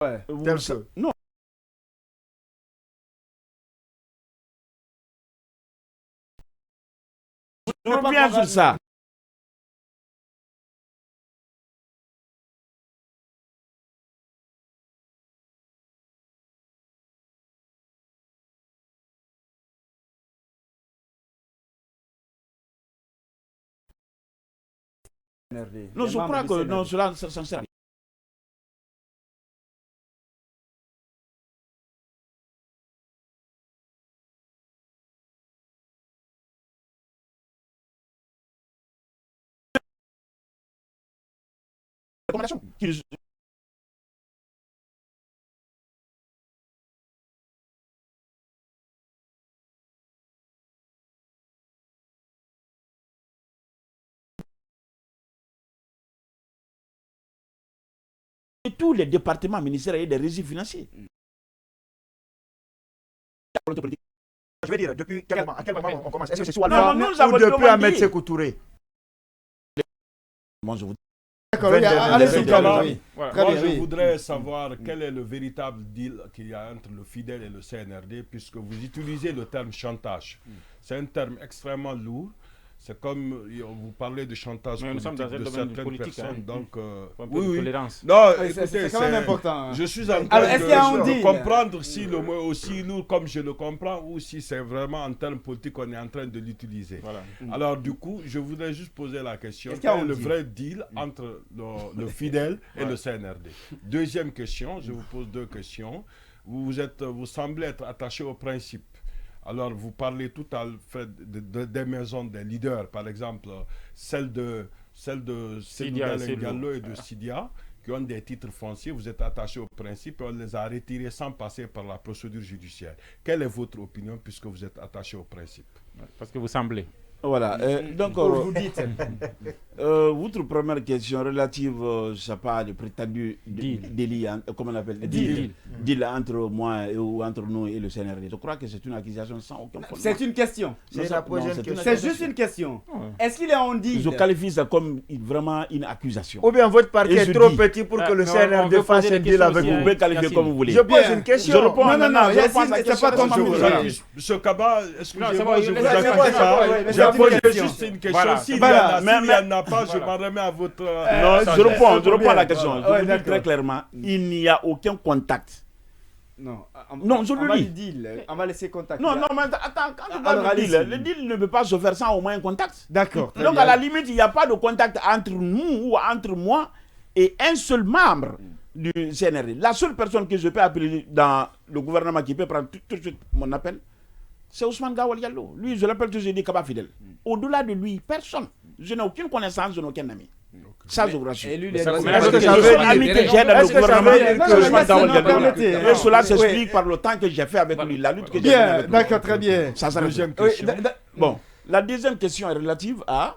Ouais. Non, je reviens sur ça. Non, je crois que non, cela ça sert à rien. Et tous les départements ministériels et des régies financiers. Je veux dire, depuis à quel moment on commence? Est-ce que c'est soit non, nous avons depuis Ahmed Sékou Touré? Moi, je vous D'accord, allez-y, Voilà. Très Moi, bien, je oui. voudrais savoir quel est le véritable deal qu'il y a entre le Fidèle et le CNRD, puisque vous utilisez le terme chantage. C'est un terme extrêmement lourd. C'est comme vous parlez de chantage politique de certaines personnes. Donc, oui, oui. Tolérance. Non, C'est écoutez, quand même important. je suis en Alors, train est-ce qu'il y a un de deal? comprendre si le mot est aussi lourd comme je le comprends ou si c'est vraiment en termes politiques qu'on est en train de l'utiliser. Voilà. Alors, du coup, je voudrais juste poser la question. Est-ce qu'il y a Quel est un le deal? vrai deal entre le Fidèle et le CNRD? Deuxième question, je vous pose deux questions. Vous semblez être attaché au principe. Alors, vous parlez tout à fait des maisons des leaders, par exemple, celle de Sidia, Seydou Diallo et de Sidia, qui ont des titres fonciers. Vous êtes attaché au principe et on les a retirés sans passer par la procédure judiciaire. Quelle est votre opinion puisque vous êtes attaché au principe? Parce que vous semblez. Voilà. Donc, Vous dites. votre première question relative, je ne sais pas, le prétendu délit, comment on appelle deal entre moi ou entre nous et le CNRD. Je crois que c'est une accusation sans aucun fondement. C'est une question. C'est juste une question. Est-ce qu'il est en dit? Je qualifie ça comme vraiment une accusation. Ou bien votre parti Et est je trop dis- petit pour que le non, on CNRD veut fasse poser un des deal questions avec aussi, Vous vous. pouvez qualifier Yacine. comme vous voulez. Je pose Bien. une question. Je réponds Non, maintenant. Yacine, Je pense à la c'est question. pas ton Je tour. vous Voilà. ai dit, M. Kaba, Non, excusez-moi, c'est bon, je il vous laisse la accuse question. ça. Ouais, mais J'ai c'est une posé question. juste une question. Voilà. S'il Voilà. n'y en a pas, je m'en remets à votre... Non, je sagesse. réponds à la question. Ouais, Je vous dis d'accord. très clairement, il n'y a aucun contact. Non, Non, je le on va dis. le deal. On va laisser contact. Non, non, mais attends, quand tu Alors, parles de deal, allez-y. le deal ne peut pas se faire sans au moins un contact. D'accord. très Donc, bien. à la limite, il n'y a pas de contact entre nous ou entre moi et un seul membre du CNRD. La seule personne que je peux appeler dans le gouvernement qui peut prendre tout de suite mon appel, c'est Ousmane Gawal Diallo. Lui, je l'appelle toujours, je dis Kaba Fidèle. Au-delà de lui, personne. Je n'ai aucune connaissance, je n'ai aucun ami. Ça, je vous rassure. Et lui, Mais ça, les- c'est Est-ce que C'est ça le veut seul dire- ami que j'ai dans est-ce le que ça gouvernement, veut dire c'est que- Ousmane Gawal Diallo. permettez, Et cela Oui. s'explique par le temps que j'ai fait avec lui, la lutte que j'ai menée Bien, avec lui. d'accord, très bien. Ça s'arrête. Deuxième Oui, question. Bon, la deuxième question est relative à...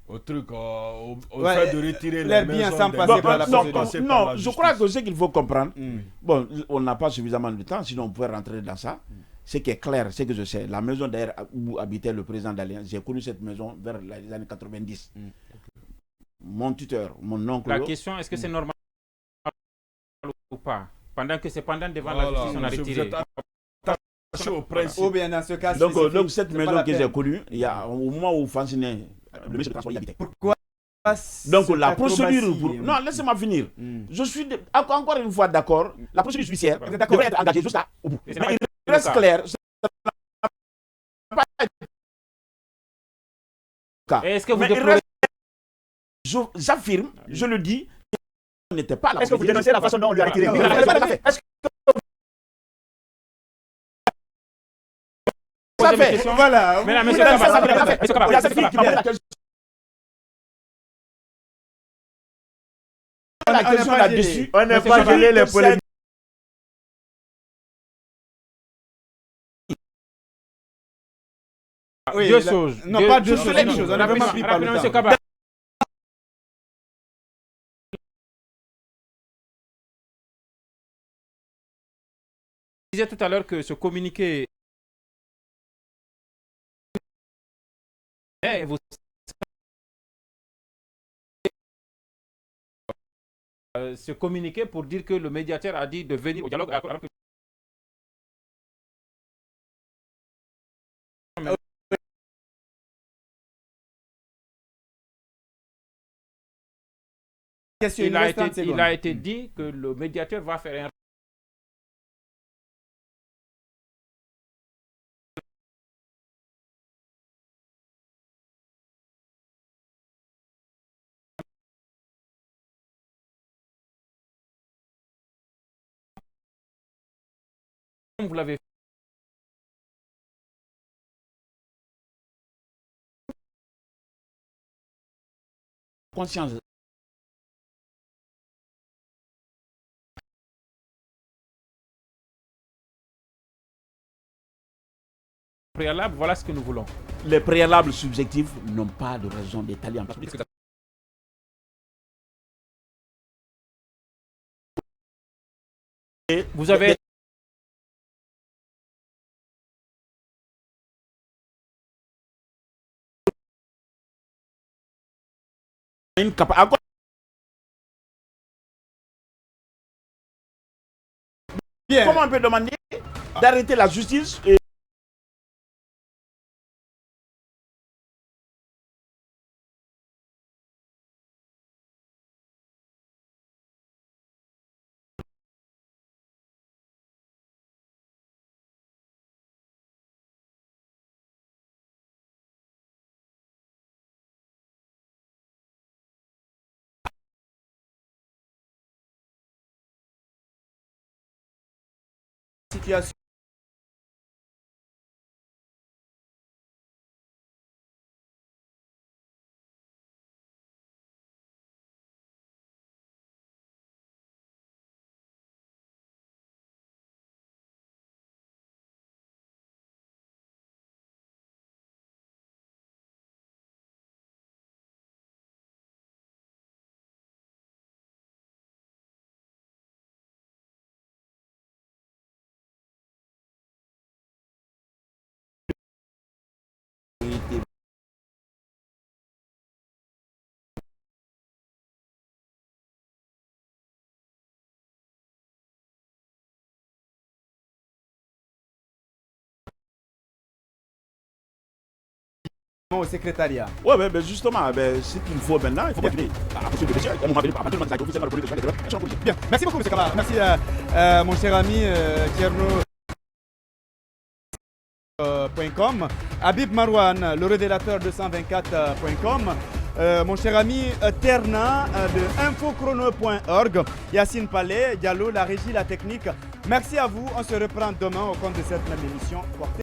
Au truc, au Ouais, fait de retirer l'air les bien maisons sans des passer gens par la sans procédure. passer par non, la je justice. crois que ce qu'il faut comprendre, Mm. bon, on n'a pas suffisamment de temps, sinon on pourrait rentrer dans ça. Ce qui est clair, c'est que je sais, la maison d'ailleurs où habitait le président d'Alliance, j'ai connu cette maison vers les années 90. Mon tuteur, mon oncle, La question, est-ce que c'est normal ou pas? Pendant que c'est pendant devant la Voilà, justice, on a monsieur, vous retiré. êtes attaché au principe. Ou bien dans ce cas donc spécifique, cette c'est maison pas la que j'ai peine. connue, il y a, au moment où Francine, le ministre des Transports y habitait. Pourquoi Donc cette la procédure... acrobatie, Non, laissez-moi finir. Mm. Je suis encore une fois d'accord, la procédure judiciaire Vous êtes d'accord. devrait être engagée jusqu'à au bout. Et c'est Mais pas il le reste cas. clair, ça n'a pas été le cas. Et est-ce que vous Mais il déplorez- reste- j'affirme, je le dis, il n'était pas là. Est-ce que vous dénoncez la façon dont on lui a retiré? Non, Oui, non, tout à fait. Est-ce que Posez mes fait. questions. Voilà. Mesdames, Vous messieurs, l'avez Kaba, fait, Kaba, vous l'avez fait. Monsieur Kaba, Il y a cette fille qui m'a posé la question. La On n'est question pas là-dessus. gêné. on n'est Monsieur pas Chaban, gelé les polémiques? Oui, Deux la- choses. Non, pas deux non, choses, non, une non, chose. On a rapidement, vraiment pris par le rapidement, monsieur temps. Kaba. Je disais tout à l'heure que ce communiqué... Eh, vous se communiquer pour dire que le médiateur a dit de venir au dialogue. Il a été dit que le médiateur va faire un vous l'avez fait. Conscience. Préalable, voilà ce que nous voulons. Les préalables subjectifs n'ont pas de raison d'être en place. Vous avez Comment on peut demander d'arrêter la justice et situation. Au secrétariat. ouais, mais justement, ce qu'il faut maintenant, il faut continuer. Bien, merci beaucoup, M. Kamara. Merci, mon cher ami Tierno.com, Habib Marouane, le révélateur 224.com, mon cher ami Terna de infochrono.org, Yacine Palais, Diallo, la régie, la technique. Merci à vous. On se reprend demain au compte de cette même émission. Portez